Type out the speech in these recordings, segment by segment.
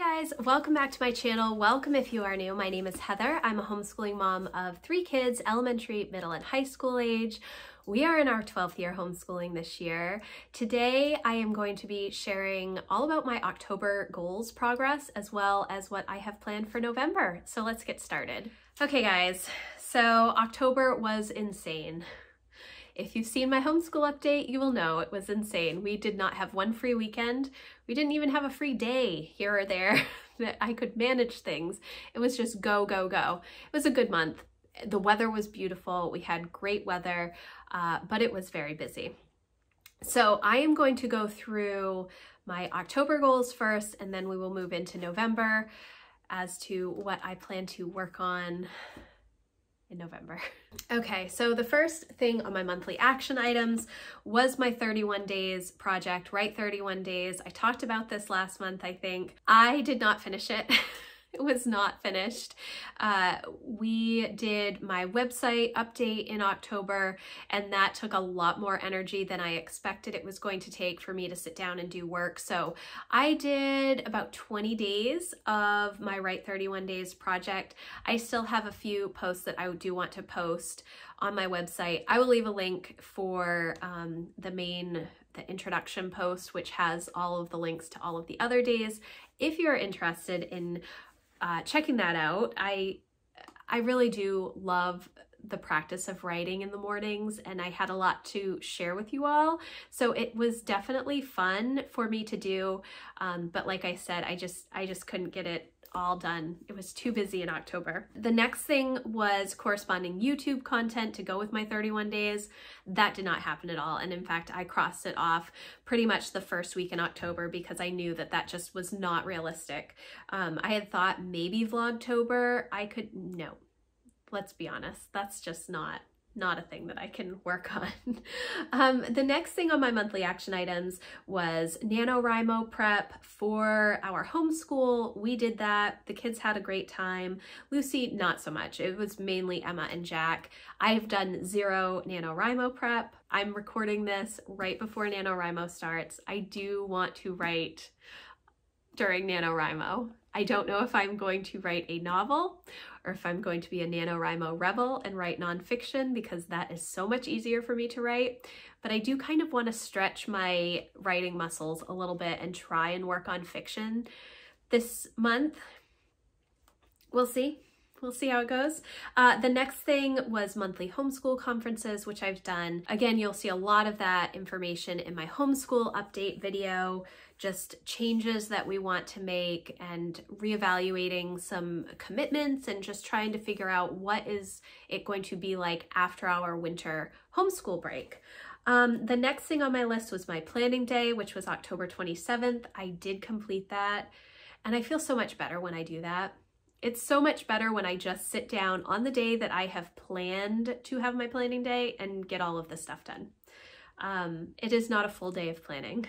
guys, welcome back to my channel. Welcome if you are new. My name is Heather. I'm a homeschooling mom of 3 kids, elementary, middle, and high school age. We are in our 12th year homeschooling this year. Today, I am going to be sharing all about my October goals progress, as well as what I have planned for November. So let's get started. Okay guys, so October was insane. If you've seen my homeschool update, you will know it was insane. We did not have one free weekend. We didn't even have a free day here or there that I could manage things. It was just go, go, go. It was a good month. The weather was beautiful. We had great weather, but it was very busy. So I am going to go through my October goals first, and then we will move into November as to what I plan to work on in November. Okay, so the first thing on my monthly action items was my 31 days project, Write 31 Days. I talked about this last month, I think. I did not finish it. It was not finished. We did my website update in October, and that took a lot more energy than I expected it was going to take for me to sit down and do work. So I did about 20 days of my Write 31 Days project. I still have a few posts that I do want to post on my website. I will leave a link for the introduction post, which has all of the links to all of the other days. If you're interested in checking that out, I really do love the practice of writing in the mornings, and I had a lot to share with you all. So it was definitely fun for me to do. But like I said, I just couldn't get it all done. It was too busy in October. The next thing was corresponding YouTube content to go with my 31 days. That did not happen at all. And in fact, I crossed it off pretty much the first week in October because I knew that that just was not realistic. I had thought maybe Vlogtober no, let's be honest, that's just not a thing that I can work on. The next thing on my monthly action items was NaNoWriMo prep for our homeschool. We did that. The kids had a great time. Lucy, not so much. It was mainly Emma and Jack. I've done 0 NaNoWriMo prep. I'm recording this right before NaNoWriMo starts. I do want to write during NaNoWriMo. I don't know if I'm going to write a novel or if I'm going to be a NaNoWriMo rebel and write nonfiction, because that is so much easier for me to write. But I do kind of want to stretch my writing muscles a little bit and try and work on fiction this month. We'll see. We'll see how it goes. The next thing was monthly homeschool conferences, which I've done. Again, you'll see a lot of that information in my homeschool update video, just changes that we want to make and reevaluating some commitments and just trying to figure out what is it going to be like after our winter homeschool break. The next thing on my list was my planning day, which was October 27th. I did complete that, and I feel so much better when I do that. It's so much better when I just sit down on the day that I have planned to have my planning day and get all of this stuff done. It is not a full day of planning.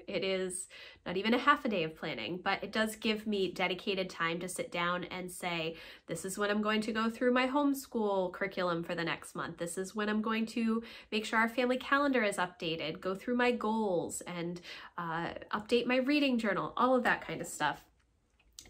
It is not even a half a day of planning, but it does give me dedicated time to sit down and say, this is when I'm going to go through my homeschool curriculum for the next month. This is when I'm going to make sure our family calendar is updated, go through my goals, and update my reading journal, all of that kind of stuff.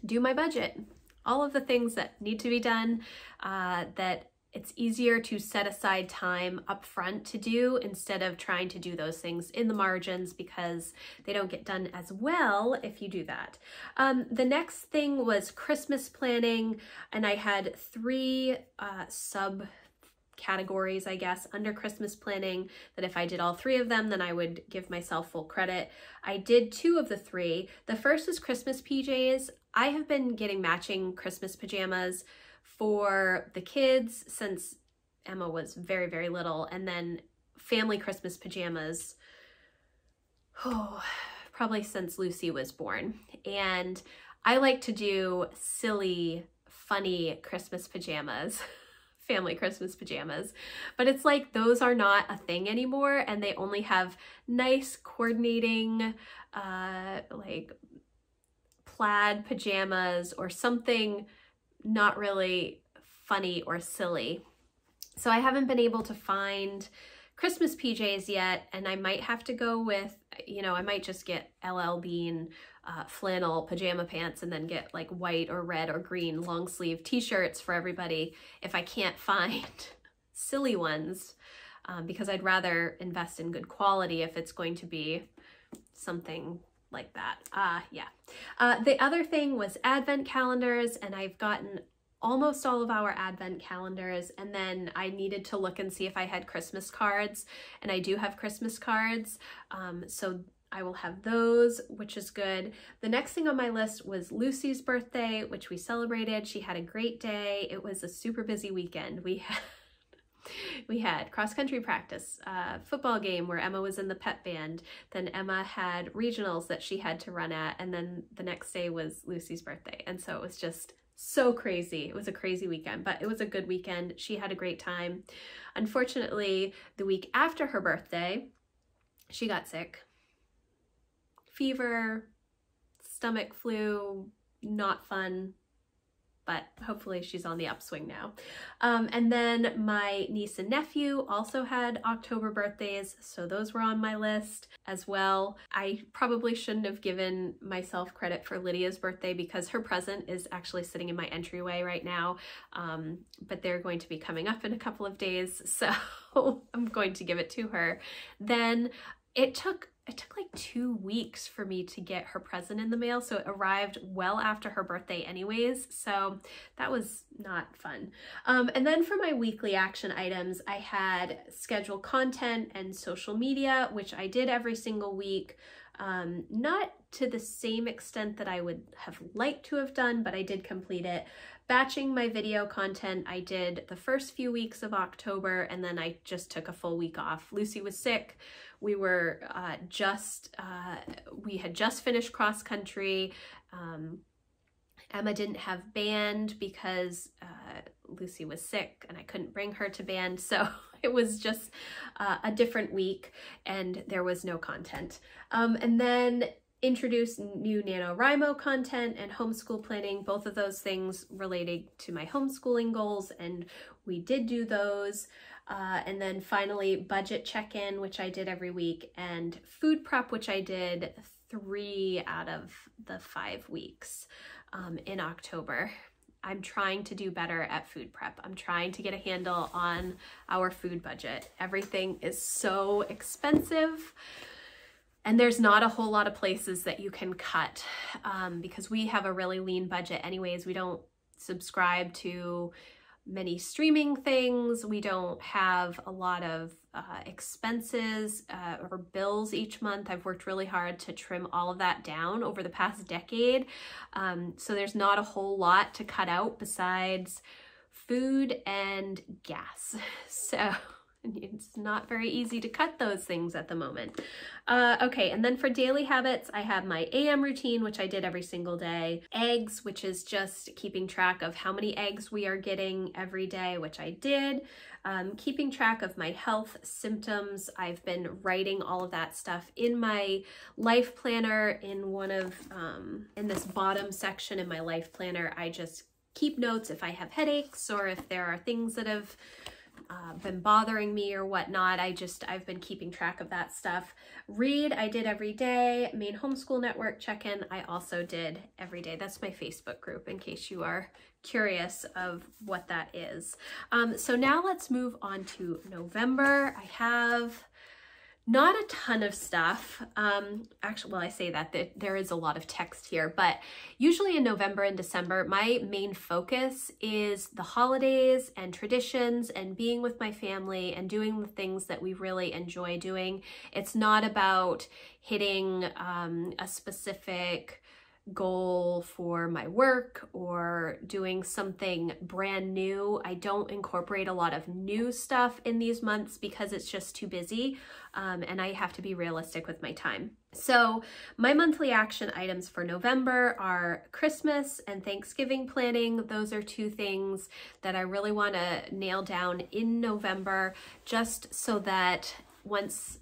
Do my budget. All of the things that need to be done, that it's easier to set aside time up front to do instead of trying to do those things in the margins, because they don't get done as well if you do that. The next thing was Christmas planning, and I had 3 subcategories, I guess, under Christmas planning, that if I did all 3 of them, then I would give myself full credit. I did 2 of the 3. The first is Christmas PJs. I have been getting matching Christmas pajamas for the kids since Emma was very, very little, and then family Christmas pajamas, probably since Lucy was born. And I like to do silly, funny Christmas pajamas, family Christmas pajamas, but it's like those are not a thing anymore, and they only have nice coordinating like plaid pajamas or something not really funny or silly. So I haven't been able to find Christmas PJs yet, and I might have to go with, you know, I might just get LL Bean flannel pajama pants and then get like white or red or green long sleeve t-shirts for everybody if I can't find silly ones, because I'd rather invest in good quality if it's going to be something like that. The other thing was advent calendars, and I've gotten almost all of our advent calendars, and then I needed to look and see if I had Christmas cards, and I do have Christmas cards, so I will have those, which is good. The next thing on my list was Lucy's birthday, which we celebrated. She had a great day. It was a super busy weekend. We had cross-country practice, football game where Emma was in the pep band, then Emma had regionals that she had to run at, and then the next day was Lucy's birthday. And so it was just so crazy. It was a crazy weekend, but it was a good weekend. She had a great time. Unfortunately, the week after her birthday, she got sick. Fever, stomach flu, not fun, but hopefully she's on the upswing now. And then my niece and nephew also had October birthdays, so those were on my list as well. I probably shouldn't have given myself credit for Lydia's birthday because her present is actually sitting in my entryway right now, but they're going to be coming up in a couple of days, so I'm going to give it to her. Then it took like 2 weeks for me to get her present in the mail, so it arrived well after her birthday anyways, so that was not fun. And then for my weekly action items, I had scheduled content and social media, which I did every single week. Not to the same extent that I would have liked to have done, but I did complete it. Batching my video content, I did the first few weeks of October, and then I just took a full week off. Lucy was sick. We were we had just finished cross country. Emma didn't have band because Lucy was sick and I couldn't bring her to band. So it was just a different week and there was no content. And then introduce new NaNoWriMo content and homeschool planning, both of those things related to my homeschooling goals, and we did do those. And then finally budget check-in, which I did every week, and food prep, which I did 3 out of the 5 weeks in October. I'm trying to do better at food prep. I'm trying to get a handle on our food budget. Everything is so expensive. And there's not a whole lot of places that you can cut because we have a really lean budget anyways. We don't subscribe to many streaming things. We don't have a lot of expenses or bills each month. I've worked really hard to trim all of that down over the past decade. So there's not a whole lot to cut out besides food and gas. So it's not very easy to cut those things at the moment. Okay, and then for daily habits, I have my AM routine, which I did every single day. Eggs, which is just keeping track of how many eggs we are getting every day, which I did. Keeping track of my health symptoms. I've been writing all of that stuff in my life planner. In this bottom section in my life planner, I just keep notes if I have headaches or if there are things that have been bothering me or whatnot. I've been keeping track of that stuff. Read, I did every day. Main Homeschool Network check-in, I also did every day. That's my Facebook group in case you are curious of what that is. So now let's move on to November. I have not a ton of stuff. Actually, well, I say that there is a lot of text here, but usually in November and December, my main focus is the holidays and traditions and being with my family and doing the things that we really enjoy doing. It's not about hitting a specific goal for my work or doing something brand new. I don't incorporate a lot of new stuff in these months because it's just too busy, and I have to be realistic with my time. So my monthly action items for November are Christmas and Thanksgiving planning. Those are 2 things that I really want to nail down in November, just so that once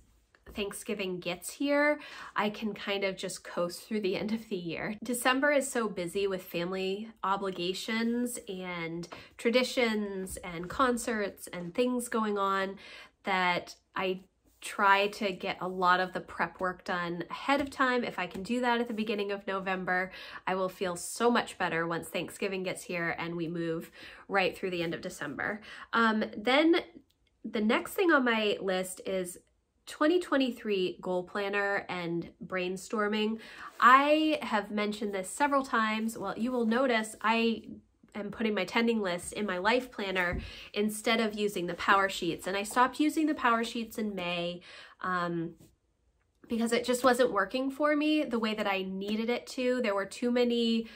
Thanksgiving gets here, I can kind of just coast through the end of the year. December is so busy with family obligations and traditions and concerts and things going on that I try to get a lot of the prep work done ahead of time. If I can do that at the beginning of November, I will feel so much better once Thanksgiving gets here and we move right through the end of December. Then the next thing on my list is 2023 goal planner and brainstorming. I have mentioned this several times. Well, you will notice I am putting my tending list in my life planner instead of using the power sheets. And I stopped using the power sheets in May because it just wasn't working for me the way that I needed it to. There were too many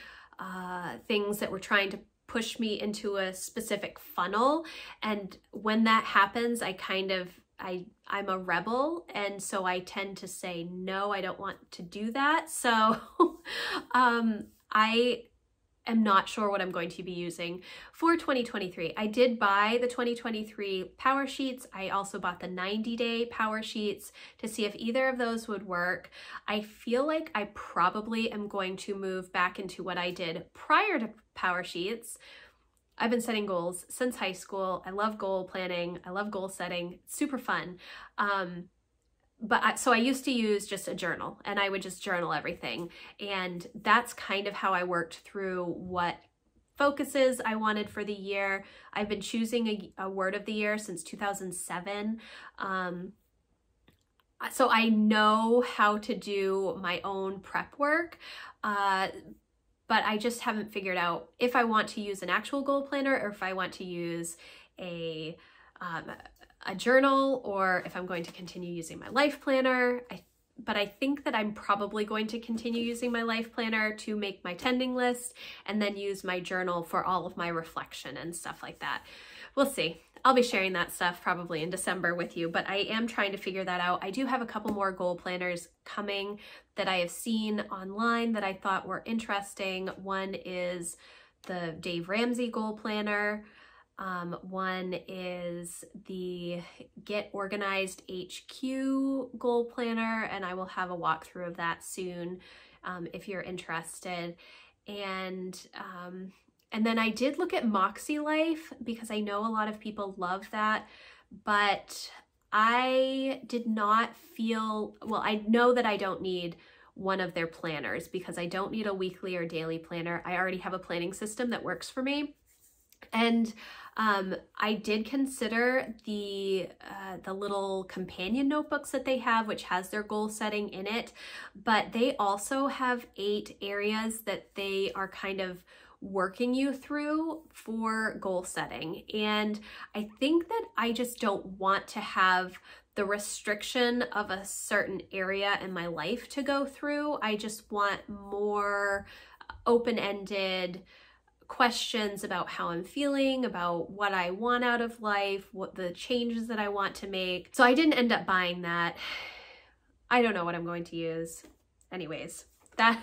things that were trying to push me into a specific funnel. And when that happens, I'm a rebel. And so I tend to say, no, I don't want to do that. So I am not sure what I'm going to be using for 2023. I did buy the 2023 power sheets. I also bought the 90-day power sheets to see if either of those would work. I feel like I probably am going to move back into what I did prior to power sheets. I've been setting goals since high school. I love goal planning. I love goal setting. It's super fun. So I used to use just a journal, and I would just journal everything. And that's kind of how I worked through what focuses I wanted for the year. I've been choosing a word of the year since 2007. So I know how to do my own prep work. But I just haven't figured out if I want to use an actual goal planner or if I want to use a journal, or if I'm going to continue using my life planner. But I think that I'm probably going to continue using my life planner to make my tending list and then use my journal for all of my reflection and stuff like that. We'll see. I'll be sharing that stuff probably in December with you, but I am trying to figure that out. I do have a couple more goal planners coming that I have seen online that I thought were interesting. One is the Dave Ramsey goal planner. One is the Get Organized HQ goal planner, and I will have a walkthrough of that soon if you're interested. And then I did look at Moxie Life because I know a lot of people love that, but I did not feel, well, I know that I don't need one of their planners because I don't need a weekly or daily planner. I already have a planning system that works for me. And I did consider the little companion notebooks that they have, which has their goal setting in it, but they also have 8 areas that they are kind of working you through for goal setting. And I think that I just don't want to have the restriction of a certain area in my life to go through. I just want more open-ended questions about how I'm feeling, about what I want out of life, what the changes that I want to make. So I didn't end up buying that. I don't know what I'm going to use. Anyways, that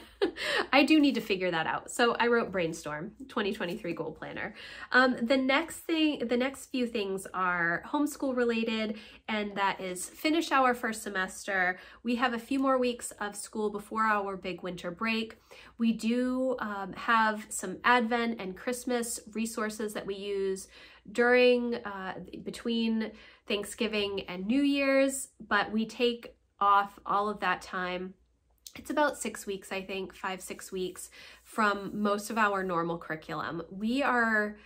I do need to figure that out. So I wrote Brainstorm 2023 goal planner. The next few things are homeschool related, and that is finish our first semester. We have a few more weeks of school before our big winter break. We do have some Advent and Christmas resources that we use during between Thanksgiving and New Year's, but we take off all of that time. It's about 6 weeks, I think, 5-6 weeks from most of our normal curriculum. We're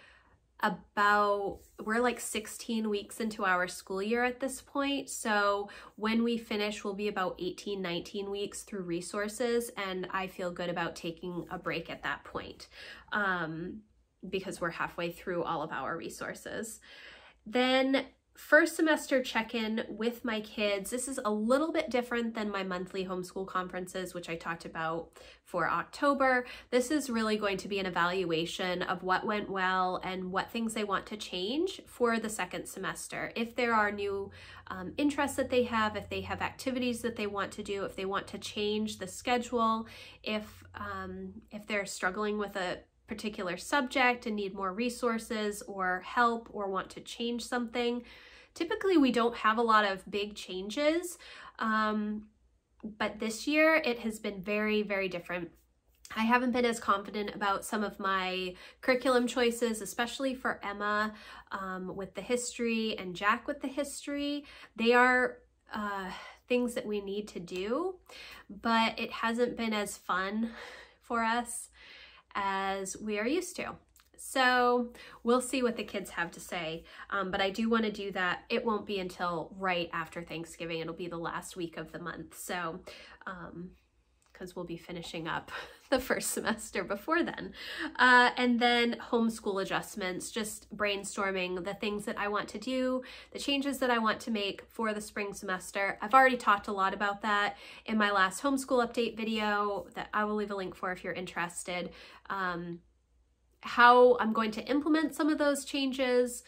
like 16 weeks into our school year at this point. So when we finish, we'll be about 18, 19 weeks through resources. And I feel good about taking a break at that point because we're halfway through all of our resources. Then first semester check-in with my kids. This is a little bit different than my monthly homeschool conferences, which I talked about for October. This is really going to be an evaluation of what went well and what things they want to change for the second semester. If there are new interests that they have, if they have activities that they want to do, if they want to change the schedule, if they're struggling with a particular subject and need more resources or help or want to change something. Typically, we don't have a lot of big changes, but this year it has been very, very different. I haven't been as confident about some of my curriculum choices, especially for Emma with the history and Jack with the history. They are things that we need to do, but it hasn't been as fun for us as we are used to. So we'll see what the kids have to say, but I do want to do that. It won't be until right after Thanksgiving. It'll be the last week of the month. So, because we'll be finishing up the first semester before then. And then homeschool adjustments, just brainstorming the things that I want to do, the changes that I want to make for the spring semester. I've already talked a lot about that in my last homeschool update video that I will leave a link for if you're interested. How I'm going to implement some of those changes,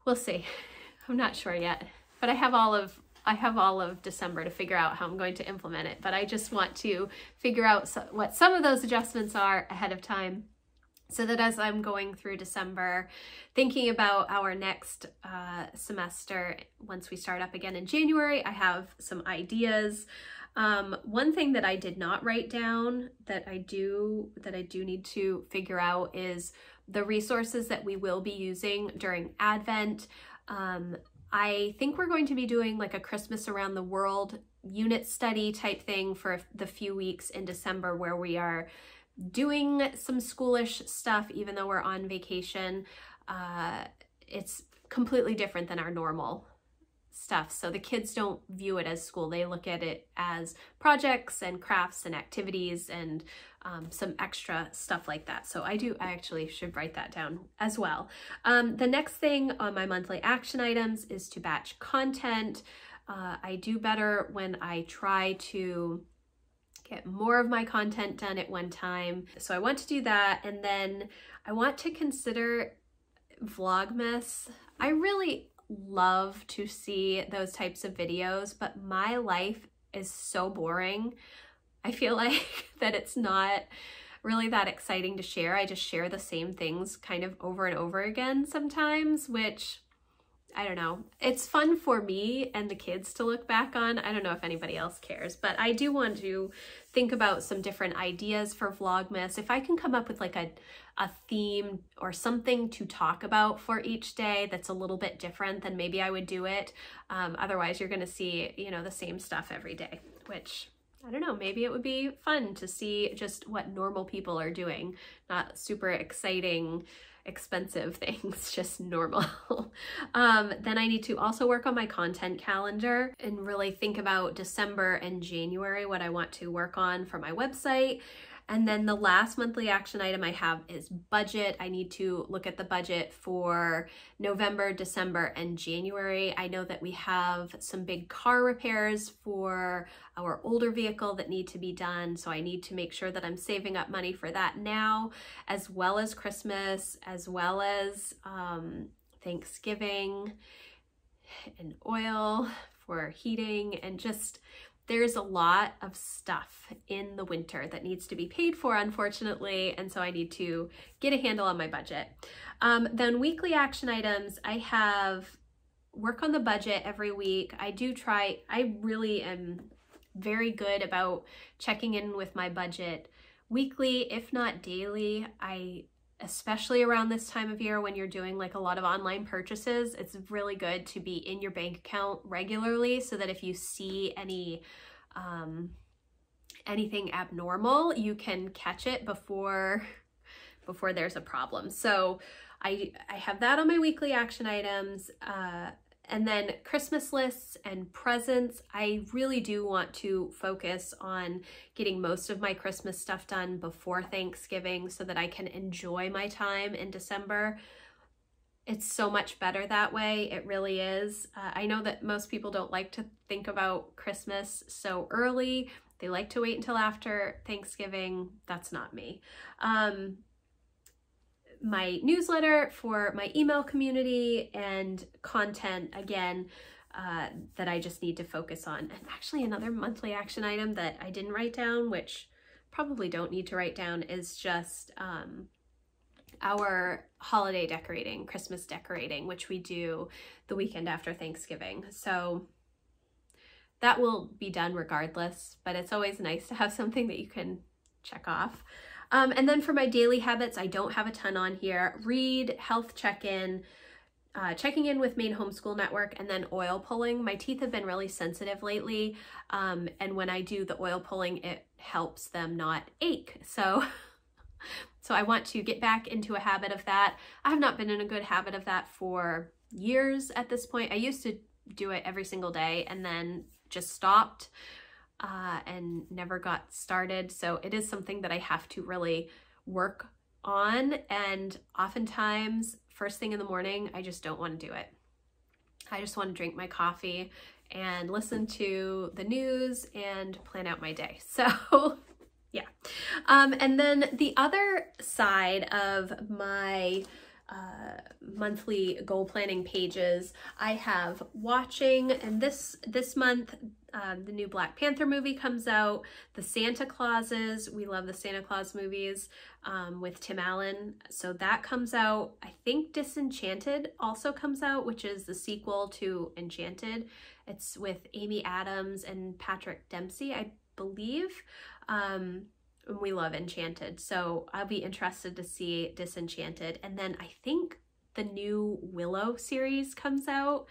we'll see. I'm not sure yet, but I have all of December to figure out how I'm going to implement it, but I just want to figure out what some of those adjustments are ahead of time, so that as I'm going through December, thinking about our next semester, once we start up again in January, I have some ideas. One thing that I did not write down that I do need to figure out is the resources that we will be using during Advent. I think we're going to be doing like a Christmas around the world unit study type thing for the few weeks in December, where we are doing some schoolish stuff even though we're on vacation. It's completely different than our normal stuff. So the kids don't view it as school. They look at it as projects and crafts and activities and some extra stuff like that. So I actually should write that down as well. The next thing on my monthly action items is to batch content. I do better when I try to get more of my content done at one time. So I want to do that. And then I want to consider Vlogmas. I really love to see those types of videos, but my life is so boring. I feel like that it's not really that exciting to share. I just share the same things kind of over and over again sometimes, which I don't know. It's fun for me and the kids to look back on. I don't know if anybody else cares, but I do want to think about some different ideas for Vlogmas. If I can come up with like a theme or something to talk about for each day that's a little bit different, then maybe I would do it. Otherwise, you're going to see, you know, the same stuff every day, which I don't know, maybe it would be fun to see just what normal people are doing, not super exciting, expensive things, just normal. Then I need to also work on my content calendar and really think about December and January, what I want to work on for my website. And then the last monthly action item I have is budget. I need to look at the budget for November, December, and January. I know that we have some big car repairs for our older vehicle that need to be done. So I need to make sure that I'm saving up money for that now, as well as Christmas, as well as Thanksgiving, and oil for heating, and just there's a lot of stuff in the winter that needs to be paid for, unfortunately, and so I need to get a handle on my budget. Then weekly action items, I have work on the budget every week. I really am very good about checking in with my budget weekly, if not daily. Especially around this time of year when you're doing like a lot of online purchases, it's really good to be in your bank account regularly so that if you see anything abnormal, you can catch it before there's a problem. So I have that on my weekly action items. And then Christmas lists and presents. I really do want to focus on getting most of my Christmas stuff done before Thanksgiving so that I can enjoy my time in December. It's so much better that way. It really is. I know that most people don't like to think about Christmas so early. They like to wait until after Thanksgiving. That's not me. My newsletter for my email community and content, again, that I just need to focus on. And actually another monthly action item that I didn't write down, which probably don't need to write down, is just our holiday decorating, Christmas decorating, which we do the weekend after Thanksgiving. So that will be done regardless, but it's always nice to have something that you can check off. And then for my daily habits, I don't have a ton on here. Read, health check-in, checking in with Maine Homeschool Network, and then oil pulling. My teeth have been really sensitive lately, and when I do the oil pulling, it helps them not ache. So I want to get back into a habit of that. I have not been in a good habit of that for years at this point. I used to do it every single day and then just stopped and never got started. So it is something that I have to really work on, and oftentimes first thing in the morning, I just don't want to do it. I just want to drink my coffee and listen to the news and plan out my day. So yeah. And then the other side of my monthly goal planning pages, I have watching, and this month the new Black Panther movie comes out, the Santa Clauses, we love the Santa Claus movies with Tim Allen, so that comes out. I think Disenchanted also comes out, which is the sequel to Enchanted. It's with Amy Adams and Patrick Dempsey, I believe. We love Enchanted, so I'll be interested to see Disenchanted. And then I think the new Willow series comes out.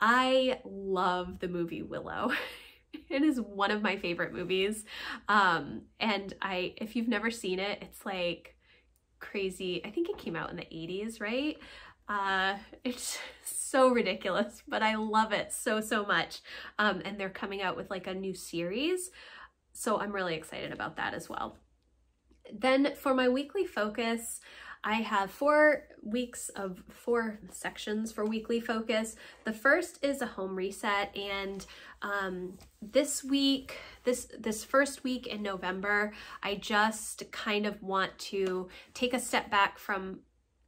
I love the movie Willow. It is one of my favorite movies. And if you've never seen it, it's like crazy. I think it came out in the 80s, right? It's so ridiculous, but I love it so much. And they're coming out with like a new series. So I'm really excited about that as well. Then for my weekly focus, I have 4 sections for weekly focus. The first is a home reset, and this first week in November, I just kind of want to take a step back from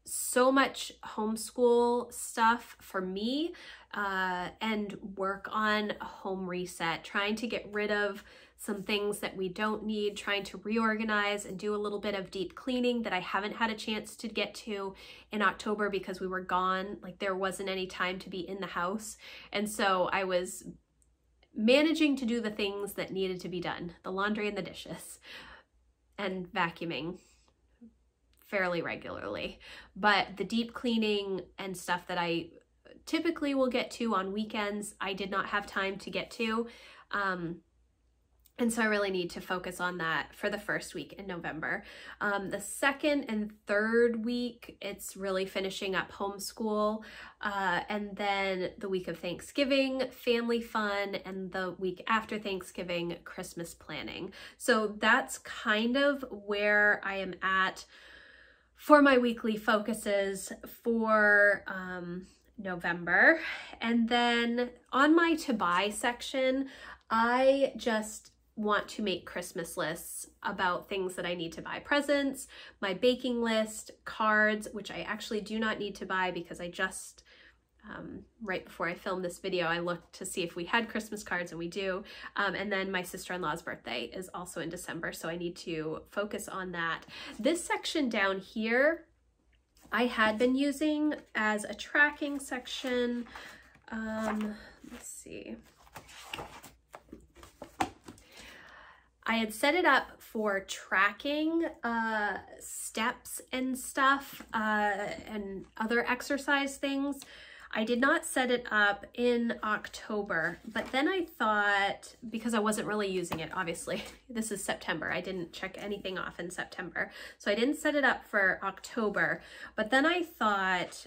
so much homeschool stuff for me and work on a home reset, trying to get rid of some things that we don't need, trying to reorganize and do a little bit of deep cleaning that I haven't had a chance to get to in October because we were gone. Like, there wasn't any time to be in the house. And so I was managing to do the things that needed to be done, the laundry and the dishes, and vacuuming fairly regularly. But the deep cleaning and stuff that I typically will get to on weekends, I did not have time to get to. And so I really need to focus on that for the first week in November. The second and third week, it's really finishing up homeschool. And then the week of Thanksgiving, family fun, and the week after Thanksgiving, Christmas planning. So that's kind of where I am at for my weekly focuses for November. And then on my to buy section, I just want to make Christmas lists about things that I need to buy. Presents, my baking list, cards, which I actually do not need to buy because I just, right before I filmed this video, I looked to see if we had Christmas cards, and we do. And then my sister-in-law's birthday is also in December, so I need to focus on that. This section down here, I had been using as a tracking section. Let's see. I had set it up for tracking steps and stuff and other exercise things. I did not set it up in October, but then I thought, because I wasn't really using it, obviously, this is September. I didn't check anything off in September, so I didn't set it up for October. But then I thought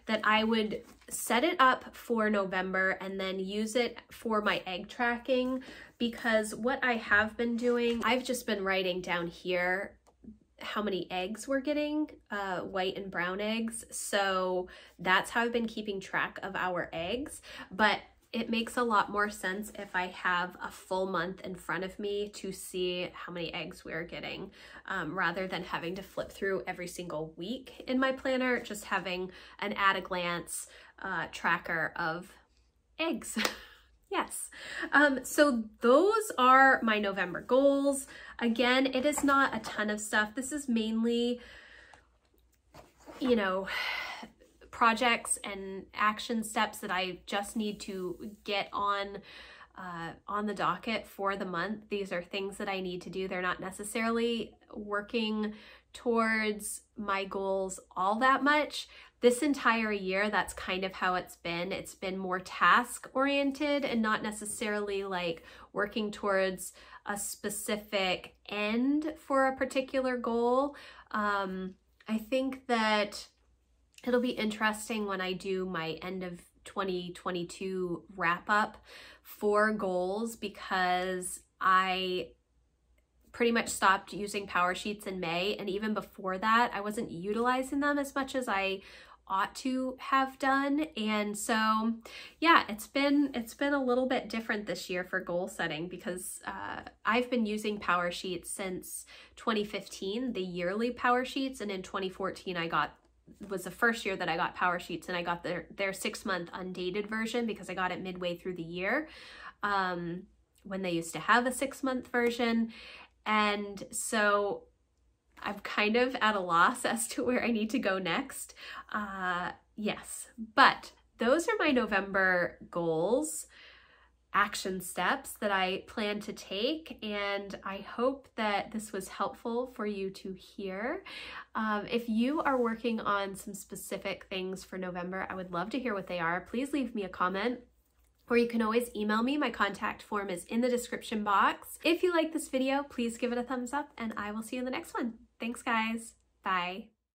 that I would set it up for November and then use it for my egg tracking, because what I have been doing, I've just been writing down here how many eggs we're getting, white and brown eggs. So that's how I've been keeping track of our eggs. But it makes a lot more sense if I have a full month in front of me to see how many eggs we're getting, rather than having to flip through every single week in my planner, just having an at a glance tracker of eggs. Yes. So those are my November goals. Again, it is not a ton of stuff. This is mainly, you know, projects and action steps that I just need to get on on the docket for the month. These are things that I need to do. They're not necessarily working towards my goals all that much. This entire year, that's kind of how it's been. It's been more task oriented and not necessarily like working towards a specific end for a particular goal. I think that it'll be interesting when I do my end of 2022 wrap up for goals, because I pretty much stopped using Power Sheets in May, and even before that I wasn't utilizing them as much as I ought to have done. And so yeah, it's been a little bit different this year for goal setting, because I've been using Power Sheets since 2015, the yearly Power Sheets, and in 2014 was the first year that I got Power Sheets, and I got their 6-month undated version because I got it midway through the year, when they used to have a 6-month version. And so I'm kind of at a loss as to where I need to go next. Yes, but those are my November goals, action steps that I plan to take, and I hope that this was helpful for you to hear. If you are working on some specific things for November, I would love to hear what they are. Please leave me a comment, or you can always email me. My contact form is in the description box. If you like this video, please give it a thumbs up, and I will see you in the next one. Thanks, guys. Bye.